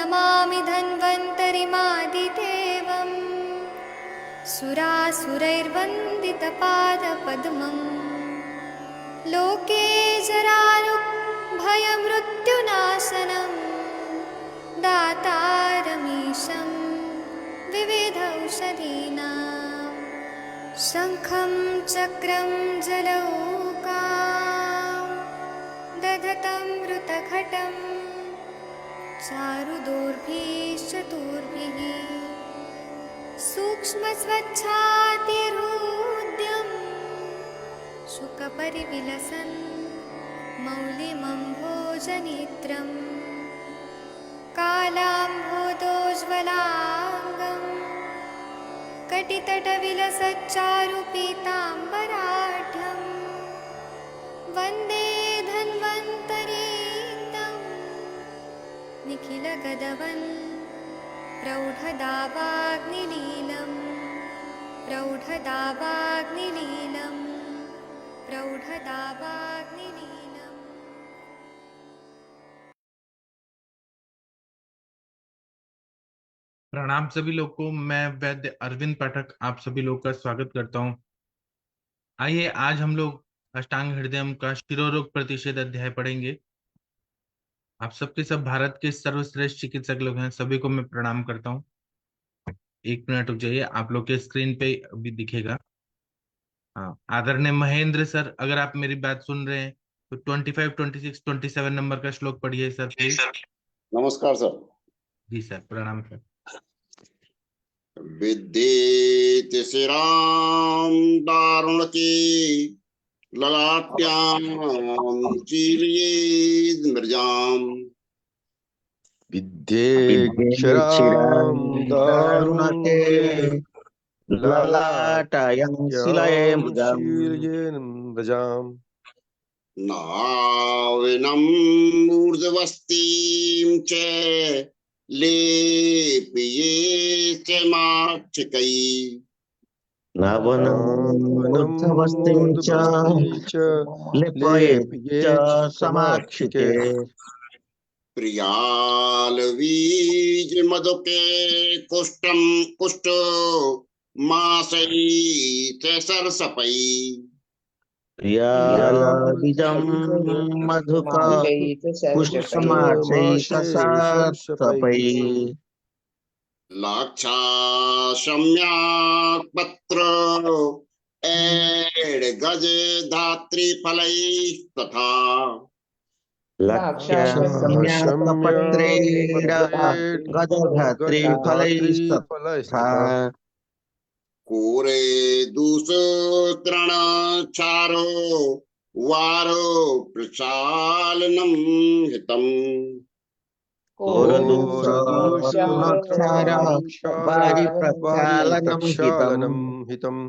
नमामि धन्वन्तरिमादिदेवम् सुरासुरैर्वन्दितपादपद्मम् लोके जरारुग्भयमृत्युनाशनम् दातारमीशं विविधौषधीनां शङ्खं चक्रं जलौकां दधतं मृतघटं चारुदोर्भिश्चतुर्भिः सूक्ष्मस्वच्छातिहृद्यं शुकपरिविलसन् मौलिमम्भोजनेत्रम् कालाम्भोदोज्ज्वलाङ्गं कटितटविलसच्चारुपीताम्बराढ्यं वन्दे धन्वन्तरीतं निखिलगदवन् प्रौढदावाग्निलीलं प्रौढदावाग्निलीलं प्रौढदावाग्निलीलम्। प्रणाम सभी लोग को। मैं वैद्य अरविंद पाठक आप सभी लोग का स्वागत करता हूं। आइए आज हम लोग अष्टांग हृदयम का शिरोरोग प्रतिषेध अध्याय पढ़ेंगे। आप सबके सब भारत के सर्वश्रेष्ठ चिकित्सक लोग हैं, सभी को मैं प्रणाम करता हूं। एक मिनट रुक जाइए, आप लोग के स्क्रीन पे अभी दिखेगा। हाँ, आदरणीय महेंद्र सर, अगर आप मेरी बात सुन रहे हैं तो 25, 26, 27 नंबर का श्लोक पढ़िए सर प्लीज। नमस्कार सर। जी सर, प्रणाम सर। विद्येति शिरां दारुणके ललाट्यां चीर्येद् मृजाम् विद्येक्षरां दारुणके ललाटायं शिलायेमृजाम् नाविनं मूर्धवस्तीं च लेपयेत् माक्षिकैः नवनमूर्धवस्तिं च लेपयेत् समाक्षिके प्रियालवीजमधुके कुष्ठो मासैः सरसपै प्रियालबीजं मधुका पुष्पमासैकसात्तपै लाक्षाशम्याक् पत्र एड्गज धात्री फलैः तथा लक्ष्यसम्यक्पत्रेण कोरे दूषतृणचारो वारो प्रचालनं हितम् प्रक्षालनं हितम्।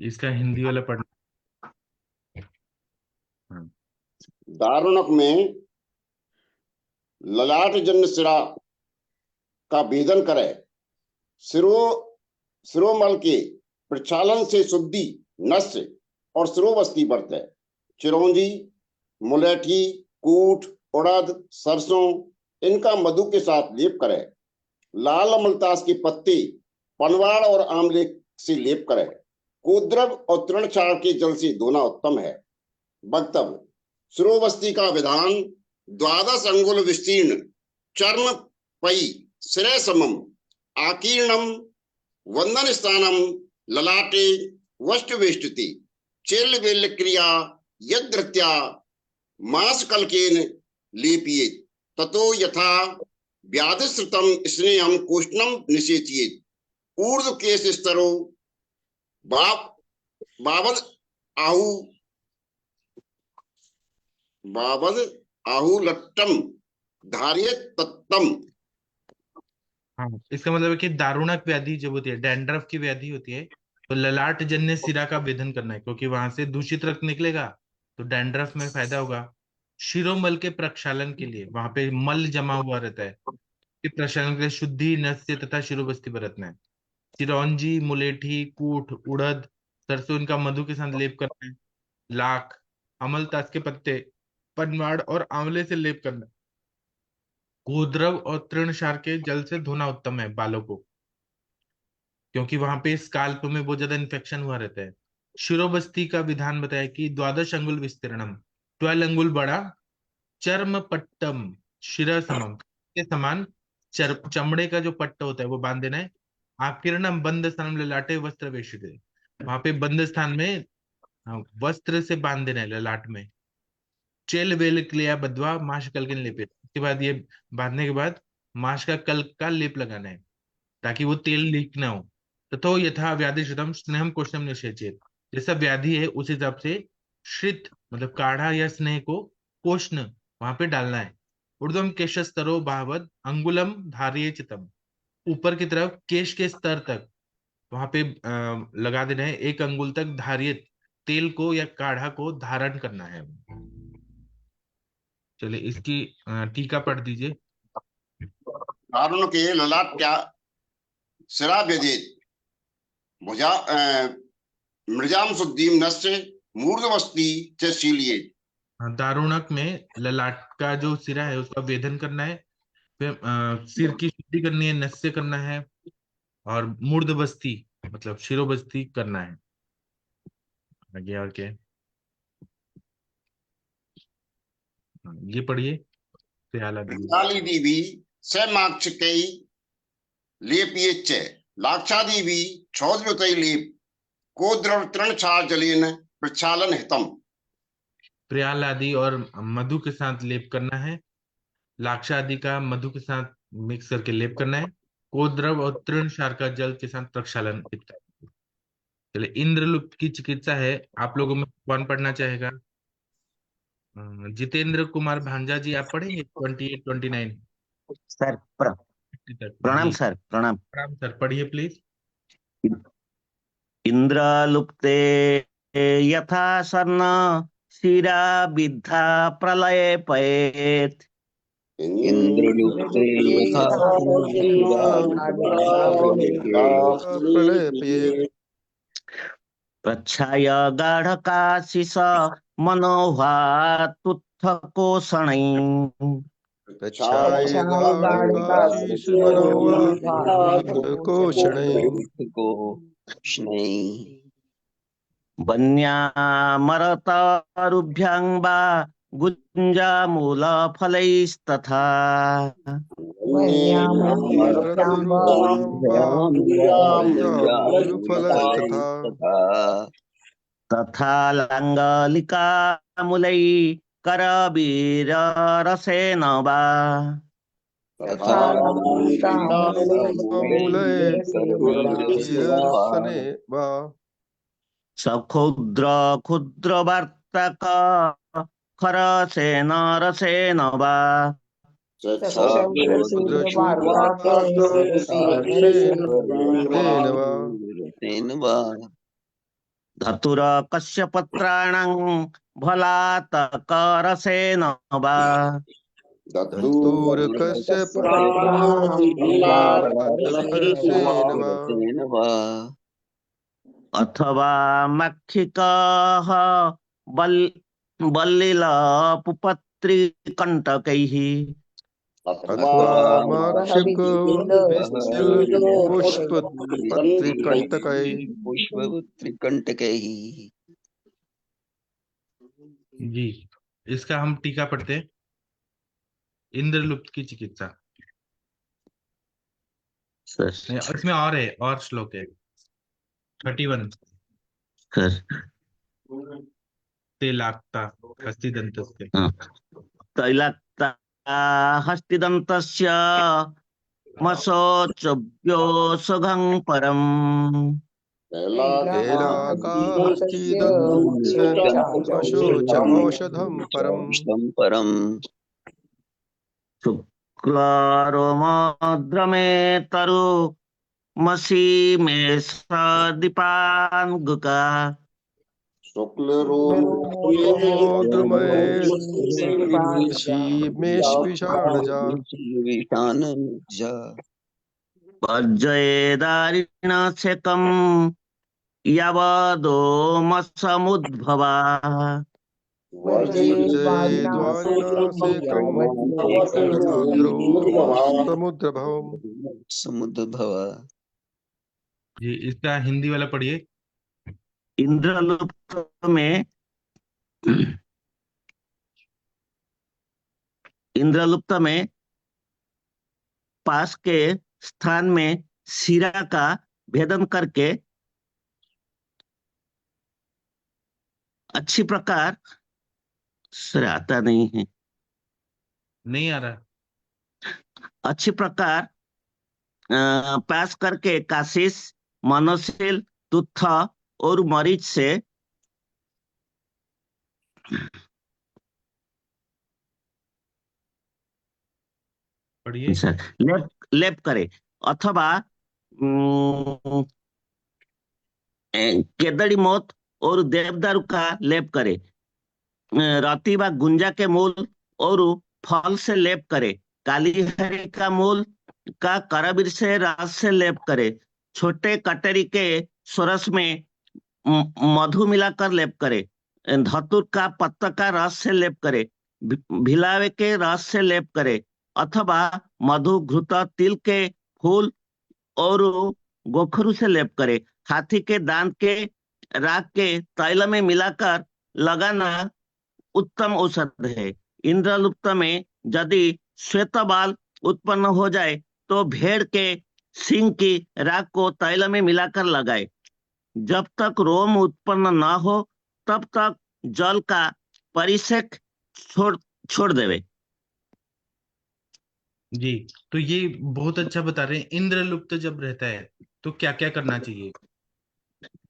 इसका हिंदी वाला पढ़ना। दारुणक में ललाट जन्य शिरा का भेदन करे, शिरोमल के प्रक्षालन से शुद्धि, नस्य और शिरोवस्ती बढ़ते। चिरौंजी, मुलेठी, कूट, उड़द, सरसों इनका मधु के साथ लेप करे। लाल अमलतास के पत्ते पनवाड़ और आंवले से लेप करे। कोद्रव और तृणचार के जल से धोना उत्तम है। वक्तव्य: शिरोवस्ती का विधान 12 अंगुल विस्तीर्ण चर्म पई श्रेय समम आकीर्णम वंदन स्थानम ललाटे वष्टवेष्टति चेल वेल क्रिया यद्रत्या मास कलकेन लेपियेत ततो यथा व्याधिश्रुतम स्नेहम कोष्णम निषेचियेत ऊर्ध्व केश स्तरो बावद आहु लट्टम धारियत तत्तम। हाँ, इसका मतलब है कि दारुणक व्याधि जब होती है, डैंड्रफ की व्याधि होती है, तो ललाट जन्य सिरा का भेदन करना है, क्योंकि वहां से दूषित रक्त निकलेगा तो डैंड्रफ में फायदा होगा। शिरोमल के प्रक्षालन के लिए, वहां पे मल जमा हुआ रहता है, के प्रक्षालन के लिए शुद्धि, नस्य तथा शिरोबस्ती बरतना है। चिरौंजी, मुलेठी, कूठ, उड़द, सरसों इनका मधु के साथ लेप करना है। लाख, अमलतास के पत्ते, पनवाड़ और आंवले से लेप करना है। गोद्रव और तृणसार के जल से धोना उत्तम है बालों को, क्योंकि वहां पे स्काल्प में बहुत ज्यादा इन्फेक्शन हुआ रहता है। शिरोबस्ती का विधान बताया कि द्वादश अंगुल विस्तीर्णम, 12 अंगुल बड़ा, चर्म पट्टम शिरा समम, के समान चमड़े का जो पट्ट होता है वो बांध देना है। आकीर्णम बंद स्थान ललाटे वस्त्र वेशित, वहां पे बंद स्थान में वस्त्र से बांध देना है ललाट में। चेल वेल क्लिया बदवा माश कलकन लेपित, उसके बाद ये बांधने के बाद माश का कल का लेप लगाना है ताकि वो तेल लीक ना हो। तथो यथा व्याधि श्रितम स्नेहम कोष्णम निषेचेत, जैसा व्याधि है उस हिसाब से श्रित मतलब काढ़ा या स्नेह को कोष्ण वहां पे डालना है। ऊर्ध्वम केशस्तरो भावद अंगुलम धारिये चितम, ऊपर की तरफ केश के स्तर तक वहां पे लगा देना है, 1 अंगुल तक धारिये तेल को या काढ़ा को धारण करना है। चलिए इसकी टीका पढ़ दीजिए। दारुण के ललाट क्या सिरा व्यजेत भुजा मृजाम शुद्धिम नस्य मूर्धवस्ती च शीलियेत। दारुणक में ललाट का जो सिरा है उसका वेधन करना है, फिर सिर की शुद्धि करनी है, नस्य करना है, और मूर्धबस्ती मतलब शिरोबस्ती करना है। आगे और क्या है? ये पढ़िए ख्याल दिए। काली देवी सैमाक्षिकई लेपियेच्च लाक्षादेवी क्षौद्रतई लेप को द्रव तृण छार जलेन प्रक्षालन हितम। प्रियाल आदि और मधु के साथ लेप करना है, लाक्षा आदि का मधु के साथ मिक्स करके लेप करना है, कोद्रव और तृणसार का जल के साथ प्रक्षालन इत्यादि। चलिए इंद्रलुप्त की चिकित्सा है, आप लोगों में कौन पढ़ना चाहेगा? जितेंद्र कुमार भांजा जी आप पढ़ेंगे 28 29 सर तक प्रणाम जी। सर, प्रणाम। राम सर पढ़िए प्लीज। इंद्रलुप्ते यथा सन्न शिरा विद्धा प्रलये पयेत्। इंद्रलुप्ते यथा प्रलयपयेत्। प्रच्छाय गाढकाशिष मनोभात् तुत्थकोषणै। प्रच्छाय गाढकाशिष मनोभात् कोषणै। वन्यामरतरुभ्यां वा गुञ्जामूलफलैस्तथा। तथा लाङ्गलिकामूलै करवीररसेन वा। सक्षुद्र क्षुद्र वार्तक खरसेन रसेन वा। धतुर कस्य पत्राणां भलातकरसेन वा। अथवा मक्षिकः बल्लिलपुपत्रिकण्टकैः। पुष्पत्रिकण्टकैः। जी इसका हम टीका पढ़ते हैं। इंद्रलुप्त की चिकित्सा इसमें और है, और श्लोक है 31। तैलाक्ता हस्तिदन्तस्य तैलाक्ता हस्तिदन्तस्य मशोचव्यो सुगं परम्। औषधं परम्। शुक्लारोमद्रमे तरु मसी में सदीपान्गुका। वज्रेदारिण सेकम् यावदो मसमुद्भवा। वर्जेद्वारिणासेकं समुद्रभव। जी, इसका हिंदी वाला पढ़िए। इंद्रलुप्त में इंद्रलुप्त में पास के स्थान में शिरा का भेदन करके अच्छी प्रकार सर आता नहीं है, नहीं आ रहा। अच्छी प्रकार पास करके काशिश, मनोशील, तुत्थ और मरीच से पढ़िए। सर लेप लेप करे अथवा केदड़ी मोत और देवदारू का लेप करे, रति व गुंजा के मूल और फल से लेप करे, काली हरी का मूल का करबीर से रस से लेप करे, छोटे कटरी के सरस में मधु मिलाकर लेप करे, धतूर का पत्ता का रस से लेप करे, भिलावे के रस से लेप करे, अथवा मधु, घृत, तिल के फूल और गोखरू से लेप करे। हाथी के दांत के राख के तैल में मिलाकर लगाना उत्तम औषध है। इंद्रलुप्त में यदि श्वेत बाल उत्पन्न हो जाए तो भेड़ के सींग की राख को तैल में मिलाकर लगाए। जब तक रोम उत्पन्न न हो तब तक जल का परिसेक छोड़ देवे। जी, तो ये बहुत अच्छा बता रहे हैं। इंद्रलुप्त जब रहता है तो क्या क्या करना चाहिए।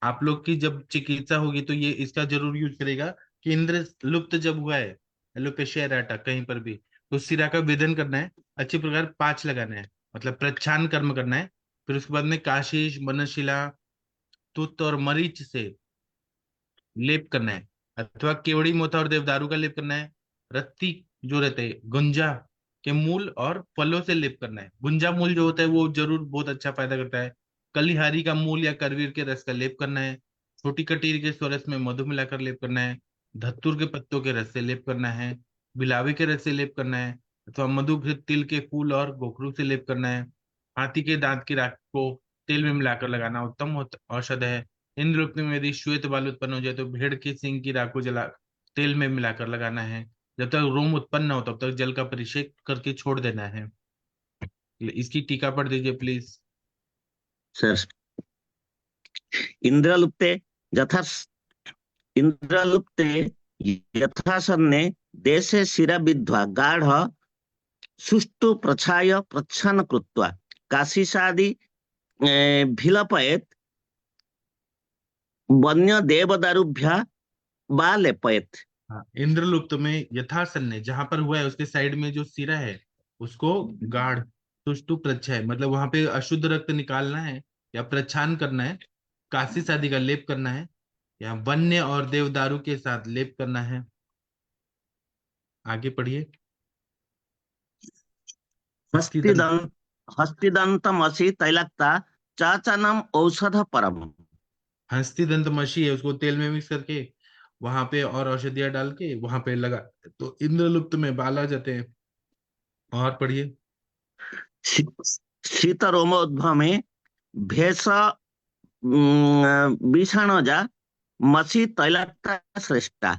आप लोग की जब चिकित्सा होगी तो ये इसका जरूर यूज करेगा कि इंद्र लुप्त जब हुआ है, एलोपेशिया एरेटा कहीं पर भी, तो सिरा का भेदन करना है, अच्छी प्रकार पाँच लगाना है, मतलब प्रच्छान कर्म करना है। फिर उसके बाद में काशीश, मनशिला, तुत और मरीच से लेप करना है, अथवा केवड़ी, मोथा और देवदारू का लेप करना है। रत्ती जो रहते हैं, गुंजा के मूल और फलों से लेप करना है। गुंजा मूल जो होता है वो जरूर बहुत अच्छा फायदा करता है। कलिहारी का मूल या करवीर के रस का लेप करना है। छोटी कटीर के स्वरस में मधु मिलाकर लेप करना है। धतूर के पत्तों के रस से लेप करना है। बिलावे के रस से लेप करना है, अथवा मधु, घृत, तिल के फूल और गोखरू से लेप करना है। हाथी के दांत की राख को तेल में मिलाकर लगाना उत्तम औषध है। इंद्रलोक में यदि श्वेत बाल उत्पन्न हो जाए तो भेड़ के सींग की राख को जला तेल में मिलाकर लगाना है। जब तक रोम उत्पन्न न हो तब तक जल का परिषेक करके छोड़ देना है। इसकी टीका पढ़ दीजिए प्लीज। सर इंद्रलुप्ते यथा इंद्रलुप्ते यथासन्ने देशे शिरा विद्वा गाढ़ सुष्टु प्रछाय प्रच्छन्न कृत्वा काशिशादि भिलपयेत वन्य देवदारुभ्या वा लेपयेत। हाँ, इंद्रलुप्त में यथासन्ने जहां पर हुआ है उसके साइड में जो सिरा है उसको गाढ़ सुष्टु प्रच्छय, मतलब वहां पे अशुद्ध रक्त निकालना है या प्रच्छान करना है। काशी शादी का लेप करना है या वन्य और देवदारू के साथ लेप करना है। आगे पढ़िए। हस्तिदंत हस्तिदंतमसि तैलक्ता चाचनम औषध परम। हंसती दंत मशी है, उसको तेल में मिक्स करके वहां पे और औषधियां डाल के वहां पे लगा तो इंद्रलुप्त में बाल आ जाते हैं। और पढ़िए। शीत रोमोद्भव में भेष विषाणुजा मसी तैलक्ता श्रेष्ठा।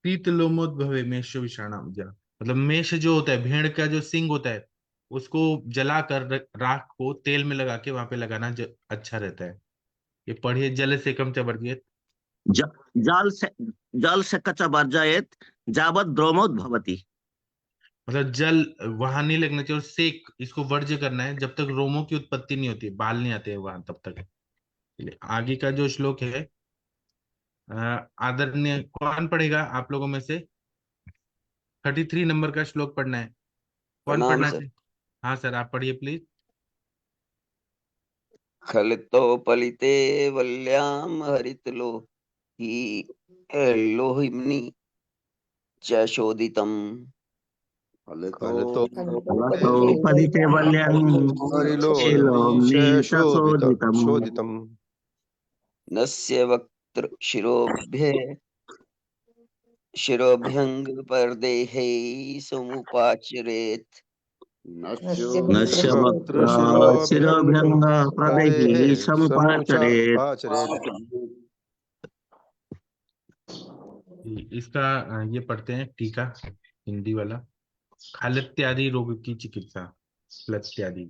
शीत लोमोद्भवे मेष विषाणा, मतलब मेष जो होता है, भेड़ का जो सिंग होता है, उसको जलाकर राख को तेल में लगा के वहां पे लगाना अच्छा रहता है। ये पढ़िए। जल से कम वर्जित। ज- जल से जल से कच वर्जयेत जावत द्रोमोद्भवति। मतलब जल वहां नहीं लगना चाहिए और सेक इसको वर्ज्य करना है जब तक रोमों की उत्पत्ति नहीं होती, बाल नहीं आते हैं वहां तब तक। चलिए, आगे का जो श्लोक है, आदरणीय कौन पढ़ेगा आप लोगों में से। 33 नंबर का श्लोक पढ़ना है। कौन प्रणाम पढ़ना सर। चाहिए। हाँ सर, आप पढ़िए प्लीज। खलितोपलिते वल्याम हरितलो ही लोहिम्नि च शोधितम्। फलितो फलिते वल्यं शिलोम्नि सशोधितम्। शोधितम्। नस्य वक्त्र शिरोभ्ये शिरोभ्यंग परदेहे समुपाचरेत् नश्यो नश्यवक्त्र शिरोभ्यङ्ग शिरोभ्यङ्ग प्रदेहि समुपाचरेत्। आचरेत्। इसका ये पढ़ते हैं टीका हिंदी वाला। खालित्यादि रोग की चिकित्सा, प्लत्यादि।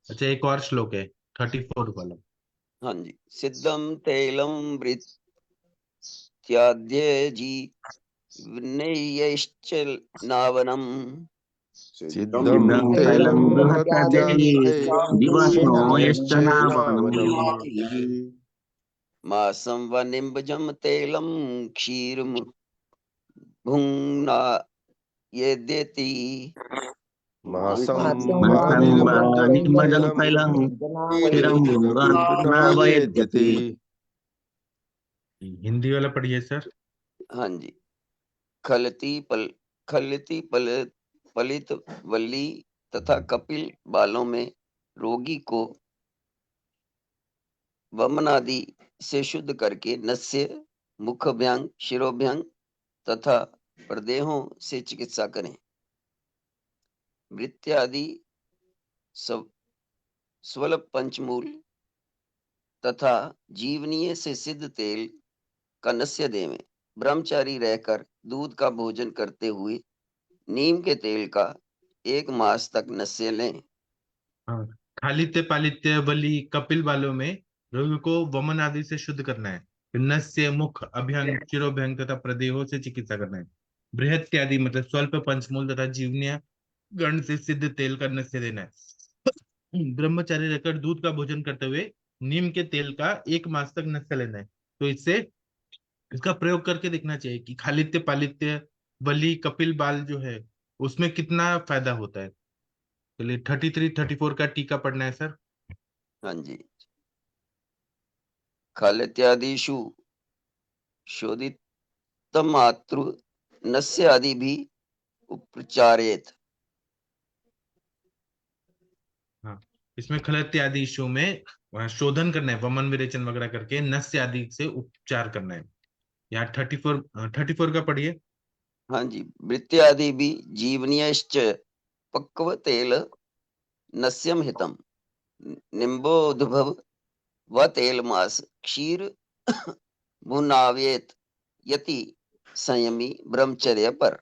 अच्छा, एक और श्लोक है 34 वाला। हाँ जी। सिद्धम तैलम वृत्त्याद्य जीवनैश्च नावनम सिद्धं सिद्धं तैलं तैलं बृहत्याद्यै जीवनो यश्च नावनम्। नावनम्। मासं व निम्बजं तैलं क्षीरं भुङ्ना यद्यति मासं मासं वा निम्बजं निम्बजं तैलं तैलं क्षीरं गृह्णायेद्यति। हिंदी वाला पढ़िए सर। हाँ जी। खलती पलित वल्ली तथा कपिल बालों में रोगी को वमनादि से शुद्ध करके नस्य, मुखभ्यंग, शिरोभ्यंग तथा प्रदेहों से चिकित्सा करें। वृत्त्यादि स्वल पंचमूल तथा जीवनीय से सिद्ध तेल का नस्य देवें। ब्रह्मचारी रहकर दूध का भोजन करते हुए नीम के तेल का 1 मास तक नस्य लें। हाँ, खालित्य पालित्य बलि कपिल बालों में रोगी को वमन आदि से शुद्ध करना है। फिर नस्य, मुख, अभ्यंग, शिरोभ्यंग तथा प्रदेहों से चिकित्सा करना है। बृहत्यादि मतलब स्वल्प पंचमूल तथा जीवनीय गण से सिद्ध तेल का नस्य देना है। ब्रह्मचारी रहकर दूध का भोजन करते हुए नीम के तेल का 1 मास तक नस्य लेना है। तो इससे इसका प्रयोग करके देखना चाहिए कि खालित्य पालित्य बलि कपिल बाल जो है उसमें कितना फायदा होता है। चलिए 33 34 का टीका पढ़ना है सर। हाँ जी। खालित्यादिषु शोधित मातृ नस्य आदि भी उपचारेत। हाँ, इसमें खलत्य आदि इशू में वहाँ शोधन करना है, वमन विरेचन वगैरह करके नस्य आदि से उपचार करना है। यहाँ 34 का पढ़िए। हाँ जी। वृत्त्यादि भी जीवनीयश्च पक्व तेल नस्यम हितम निम्बोद्भव व तेल मास क्षीर भुनावेत यति संयमी ब्रह्मचर्य पर।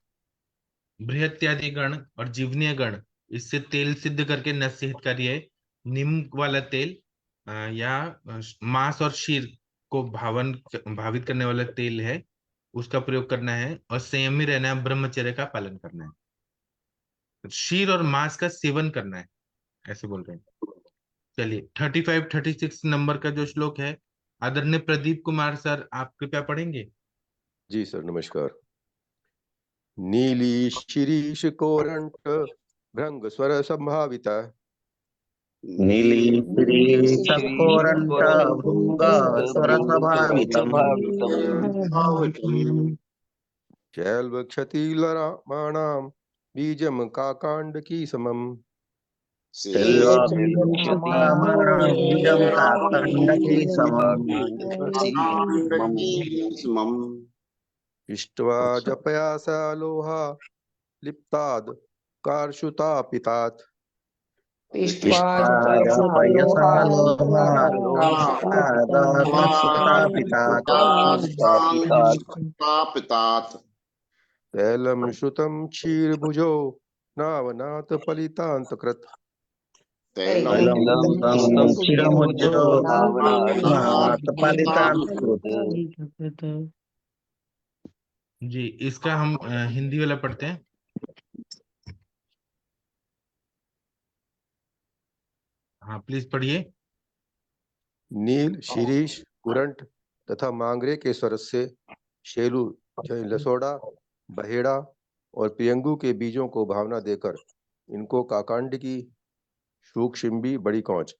बृहत्यादि गण और जीवनीय गण इससे तेल सिद्ध करके नस्य हितकारी है। नीम वाला तेल या मांस और शीर को भावित करने वाला तेल है, उसका प्रयोग करना है और संयमी रहना है, ब्रह्मचर्य का पालन करना है। शीर और मांस का सेवन करना है, ऐसे बोल रहे हैं। चलिए 35 36 नंबर का जो श्लोक है, आदरणीय प्रदीप कुमार सर आप कृपया पढ़ेंगे। जी सर, नमस्कार। नीली शिरीष कोरंट भृंग स्वर संभाविता। नीली श्रीशकोरंट भृंग स्वरसभावितम्। शैल्व क्षतिलरामाणां बीजम काकांडकी समम्। बीजं काकंडकी समम्। इष्ट्वा जपयासा लोहा लिप्ताद् कार्षुतापितात्। पयसा लोहादाकर्षुतापितात्। तैलं श्रुतं क्षीरभुजो नावनाथ फलितान्तकृत्। तैलं क्षीरमुज्जो नावनाथ फलितान्तकृत्। जी, इसका हम हिंदी वाला पढ़ते हैं। हाँ प्लीज पढ़िए। नील शिरीष कुरंट तथा मांगरे के स्वरस से शेलू लसोड़ा बहेड़ा और प्रियंगू के बीजों को भावना देकर इनको काकांड की शूकशिम्बी बड़ी कौंच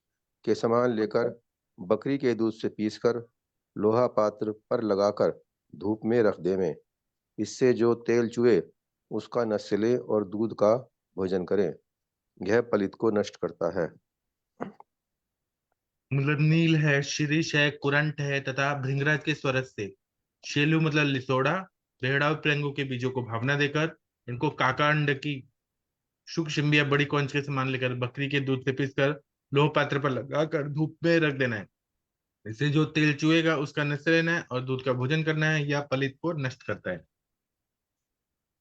के समान लेकर बकरी के दूध से पीसकर लोहा पात्र पर लगाकर धूप में रख देवें। इससे जो तेल चुए उसका नस्य लें और दूध का भोजन करें। यह पलित को नष्ट करता है। मतलब नील है, शिरीष है, कुरंट है तथा भृंगराज के स्वरस से शेलू मतलब लिसोड़ा, बेहड़ा और प्रेंगु के बीजों को भावना देकर इनको काकांड की शुक या बड़ी कौंच के सामान लेकर बकरी के दूध से पीसकर लोह पात्र पर लगाकर धूप में रख देना है। इससे जो तेल चुएगा उसका नष्ट लेना है और दूध का भोजन करना है। या पलित को नष्ट करता है।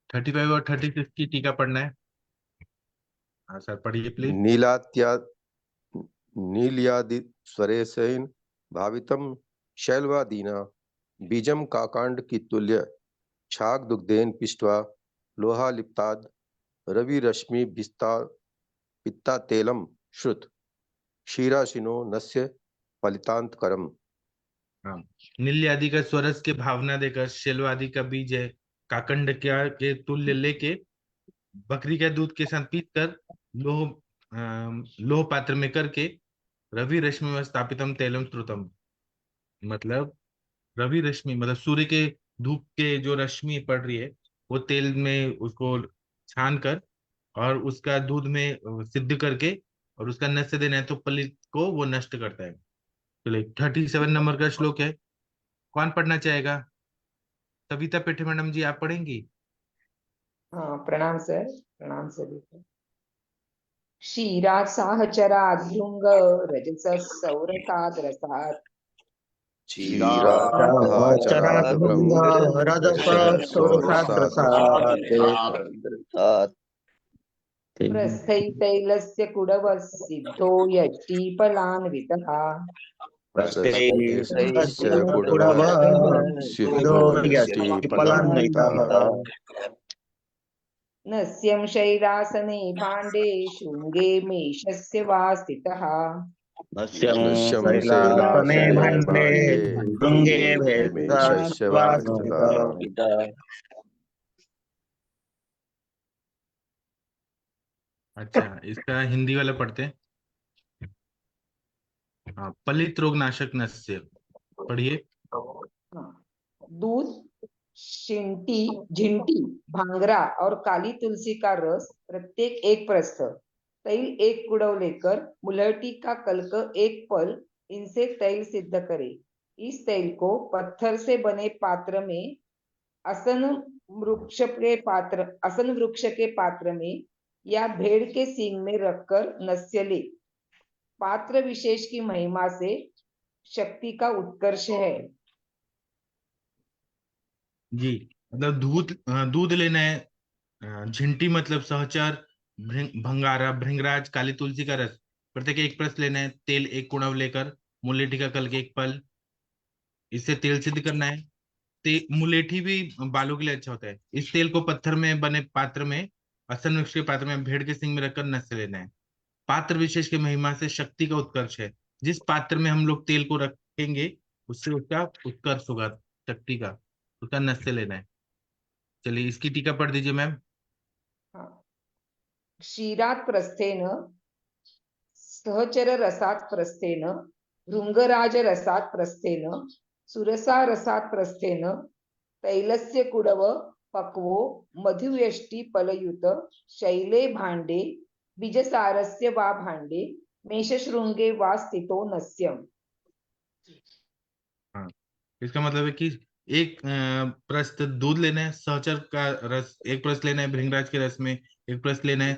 35 और 36 की टीका पढ़ना है। हाँ सर, पढ़िए प्लीज। नीलात्या नील्यादि स्वरेशेन भावितम शैलवादीना बीजम काकांड की तुल्य छाग दुग्धेन पिष्ट्वा लोहा लिप्ताद रवि रश्मि भिस्ता पित्ता तेलम श्रुत क्षीराशिनो नस्य फलितांत करम। हाँ, नील आदि का स्वरस के भावना देकर शैलव आदि का बीज है काकंड के तुल्य लेके बकरी के दूध के साथ पीस कर लोह पात्र में करके रवि रश्मि में स्थापितम तेलम श्रुतम, मतलब रवि रश्मि मतलब सूर्य के धूप के जो रश्मि पड़ रही है वो तेल में उसको छान कर और उसका दूध में सिद्ध करके और उसका नष्ट देना है तो पलित को वो नष्ट करता है। चलिए 37 नंबर का श्लोक है, कौन पढ़ना चाहेगा? सविता पेठे मैडम जी, आप पढ़ेंगी? हाँ, प्रणाम सर, प्रणाम सर। क्षीरात् साहचरात् भृंग रजसः सौरसात् रसात् प्रस्थैतैलस्य कुडवः सिद्धो यष्टिफलान्वितः नस्यं शैरासने भाण्डे शृङ्गे मेषस्य वा स्थितः अच्छा, इसका हिंदी वाला पढ़ते हैं। हाँ, पलित रोग नाशक नस्य, पढ़िए। दूध, झिंटी, भांगरा और काली तुलसी का रस प्रत्येक एक प्रस्थ, तैल एक कुड़व लेकर मुलहटी का कल्क एक पल, इनसे तैल सिद्ध करे। इस तैल को पत्थर से बने पात्र में असन वृक्ष के पात्र में या भेड़ के सींग में रखकर नस्य ले। पात्र विशेष की महिमा से शक्ति का उत्कर्ष है। जी, मतलब दूध लेना है, झिंटी मतलब सहचर, भंगारा, भृंगराज, काली तुलसी का रस प्रत्येक एक प्रस लेना है। तेल एक कुड़व लेकर मुलेठी का कल के एक पल, इससे तेल सिद्ध करना है। मुलेठी भी बालों के लिए अच्छा होता है। इस तेल को पत्थर में बने पात्र में असन वृक्ष के पात्र में भेड़ के सींग में रखकर नस से लेना है। पात्र विशेष की महिमा से शक्ति का उत्कर्ष है। जिस पात्र में हम लोग तेल को रखेंगे उससे उसका उत्कर्ष होगा, शक्ति का, उसका नस से लेना है। चलिए इसकी टीका पढ़ दीजिए मैम। क्षीरात् प्रस्थेन सहचर रसात् प्रस्थेन भृंगराज रसात् प्रस्थेन सुरसा रसात् प्रस्थेन तैलस्य कुडव पक्वो मधुयष्टि फलयुत शैले भाण्डे बीजसारस्य वा भाण्डे मेषशृंगे वा स्थितो नस्यम्। हाँ, इसका मतलब है कि एक प्रस्त दूध लेना है, सहचर का रस एक प्रस्त लेना है, भृंगराज के रस में एक प्रस्त लेना है,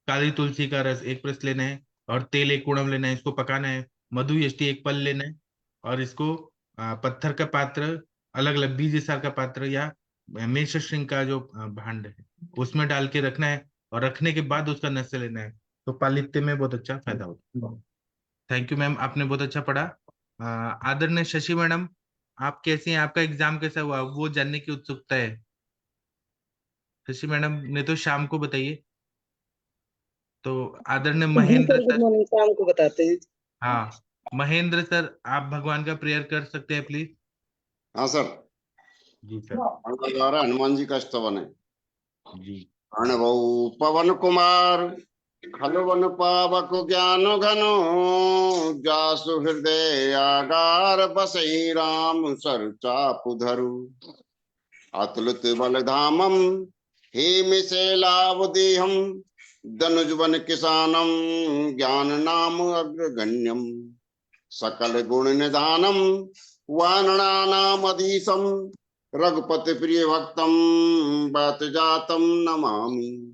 काली तुलसी का रस एक प्रस्त लेना है और तेल एक कुड़म लेना है। इसको पकाना है। मधु यष्टि एक पल लेना है और इसको पत्थर का पात्र, अलग अलग बीज सार का पात्र या मेष श्रृंग का जो भांड है उसमें डाल के रखना है और रखने के बाद उसका नस से लेना है तो पालित्य में बहुत अच्छा फायदा होता है। थैंक यू मैम, आपने बहुत अच्छा पढ़ा। आदरणीय शशि मैडम, आप कैसी हैं? आपका एग्जाम कैसा हुआ वो जानने की उत्सुकता है। शशि मैडम ने तो शाम को बताइए। तो आदरणीय महेंद्र सर, शाम को बताते हैं। हाँ महेंद्र सर, आप भगवान का प्रेयर कर सकते हैं प्लीज? हाँ सर। जी सर। द्वारा हनुमान जी का स्तवन है। जी। अणवौ पवन कुमार खलवन पावक ज्ञान घनो जासु हृदय आगार बसई राम सर चापु धरु अतुलित बल धामम हेमिशैलावदेहम धनुजवन किसानम ज्ञान नाम अग्रगण्यम सकल गुण निधानम वानराणाम अधीशम रघुपति प्रिय भक्तम बत जातम नमामि।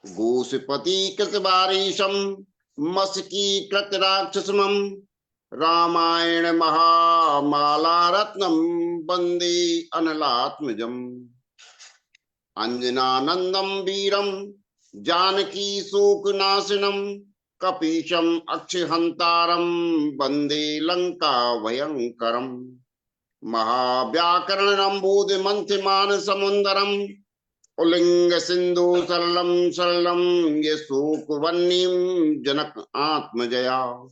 गोष्पति कृत बारीशम मस्की कृत राक्षसमं रामायण महामाला रत्नम वंदे अनलात्मजम्। अंजनानंदम वीरम जानकी शोकनाशनम कपीशम अक्षहंतारम वंदे लंका भयंकरम। महाव्याकरणम्बोध मंथमान समुंदरम उल्लिंग सिंधु सरलम सरलम यशोकवन्नीम जनक आत्मजया।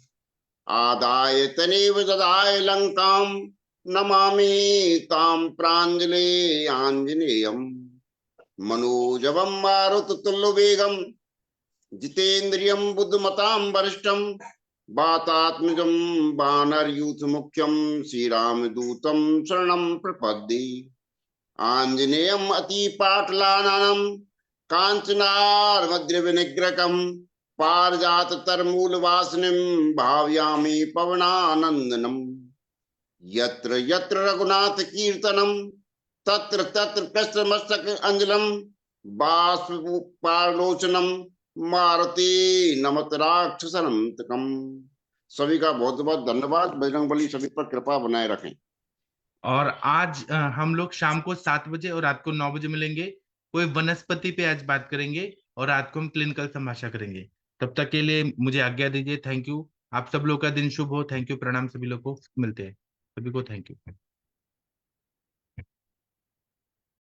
आदाय तनेव ददाय लंकाम नमामि ताम प्रांजले आंजनेयम्। मनोजवम मारुततुल्य वेगम जितेन्द्रियम बुद्धिमतां वरिष्ठम वातात्मजं वानरयूथ मुख्यम श्रीरामदूतं शरणं प्रपद्ये। आंजनेयम् अतिपाटलाननं कांचनार्मद्रविनिग्रहं पारिजाततरमूलवासिनीं भावयामि पवनानंदनम्। यत्र यत्र रघुनाथ कीर्तनं तत्र तत्र कृष्णमस्तक अंजलम बाष्पालोचनम मारुति नमत राक्षसनंतकम। सभी का बहुत बहुत धन्यवाद। बजरंगबली सभी पर कृपा बनाए रखें। और आज हम लोग शाम को 7 बजे और रात को 9 बजे मिलेंगे। कोई वनस्पति पे आज बात करेंगे और रात को हम क्लिनिकल संभाषा करेंगे। तब तक के लिए मुझे आज्ञा दीजिए। Thank you. आप सब लोग का दिन शुभ हो। Thank you. प्रणाम। सभी लोग को मिलते हैं। सभी को थैंक यू।